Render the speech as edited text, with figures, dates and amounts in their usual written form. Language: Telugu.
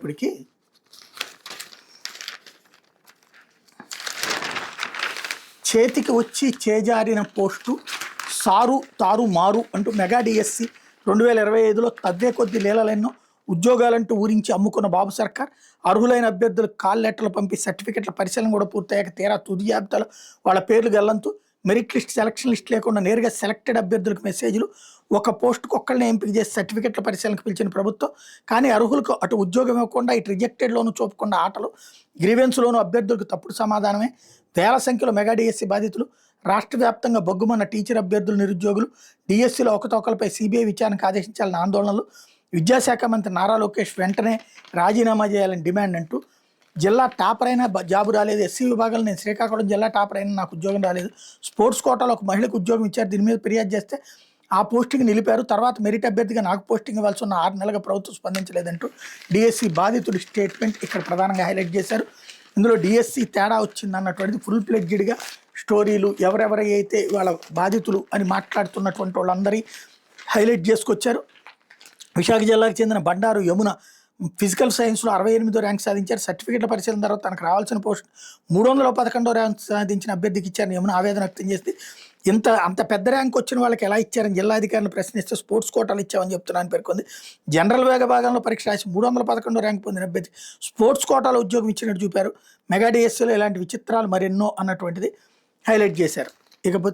వచ్చేటప్పటికి చేతికి వచ్చి చేజారిన పోస్టు తారు మారు అంటూ మెగా డిఎస్సి 2025లో తవ్వే కొద్ది లీలలెన్నో ఉద్యోగాలంటూ ఊరించి అమ్ముకున్న బాబు సర్కార్ అర్హులైన అభ్యర్థులకు కాల్ లెటర్లు పంపి సర్టిఫికెట్ల పరిశీలన కూడా పూర్తయ్యాక తీరా తుది జాబితాలో వాళ్ళ పేర్లు గల్లంతూ మెరిట్ లిస్ట్ సెలక్షన్ లిస్ట్ లేకుండా నేరుగా సెలెక్టెడ్ అభ్యర్థులకు మెసేజ్లు ఒక పోస్టుకు ఒక్కళ్ళని ఎంపిక చేసి సర్టిఫికెట్ల పరిశీలనకు పిలిచిన ప్రభుత్వం కానీ అర్హులకు అటు ఉద్యోగం ఇవ్వకుండా ఇటు రిజెక్టెడ్లోనూ చూపకుండా ఆటలు గ్రీవెన్స్లోనూ అభ్యర్థులకు తప్పుడు సమాధానమే వేల సంఖ్యలో మెగా డిఎస్సి బాధితులు రాష్ట్ర వ్యాప్తంగా బొగ్గుమన్న టీచర్ అభ్యర్థులు నిరుద్యోగులు డిఎస్సిలో అవకతవకలపై సిబిఐ విచారణకు ఆదేశించాలని ఆందోళనలు విద్యాశాఖ మంత్రి నారా లోకేష్ వెంటనే రాజీనామా చేయాలని డిమాండ్ అంటూ జిల్లా టాపర్ అయినా జాబు రాలేదు, ఎస్సీ విభాగంలో నేను శ్రీకాకుళం జిల్లా టాపర్ అయినా నాకు ఉద్యోగం రాలేదు, స్పోర్ట్స్ కోటాలో ఒక మహిళకు ఉద్యోగం ఇచ్చారు, దీని మీద ఫిర్యాదు చేస్తే ఆ పోస్టింగ్ నిలిపారు, తర్వాత మెరిట్ అభ్యర్థిగా నాకు పోస్టింగ్ ఇవ్వాల్సి ఉన్న 6 నెలలుగా ప్రభుత్వం స్పందించలేదంటూ డిఎస్సి బాధితుడి స్టేట్మెంట్ ఇక్కడ ప్రధానంగా హైలైట్ చేశారు. ఇందులో డిఎస్సి తేడా వచ్చింది అన్నటువంటిది ఫుల్ ఫ్లెడ్జ్డ్గా స్టోరీలు ఎవరెవరైతే వాళ్ళ బాధితులు అని మాట్లాడుతున్నటువంటి వాళ్ళందరి హైలైట్ చేసుకొచ్చారు. విశాఖ జిల్లాకు చెందిన బండారు యమున ఫిజికల్ సైన్స్లో 68వ ర్యాంక్ సాధించారు. సర్టిఫికెట్ల పరిశీలన తర్వాత తనకు రావాల్సిన పోస్ట్ 311వ ర్యాంక్ సాధించిన అభ్యర్థికి ఇచ్చారని యమున ఆవేదన వ్యక్తం చేస్తే అంత పెద్ద ర్యాంక్ వచ్చిన వాళ్ళకి ఎలా ఇచ్చారని జిల్లా అధికారులను ప్రశ్నిస్తే స్పోర్ట్స్ కోటాలు ఇచ్చామని చెప్తున్నాను పేర్కొంది. జనరల్ విభాగంలో పరీక్ష రాసి 311వ ర్యాంక్ పొందిన అభ్యర్థి స్పోర్ట్స్ కోటాలో ఉద్యోగం ఇచ్చినట్టు చూపారు. మెగా డిఎస్సిలో ఇలాంటి విచిత్రాలు మరెన్నో అన్నటువంటిది హైలైట్ చేశారు. ఇకపోతే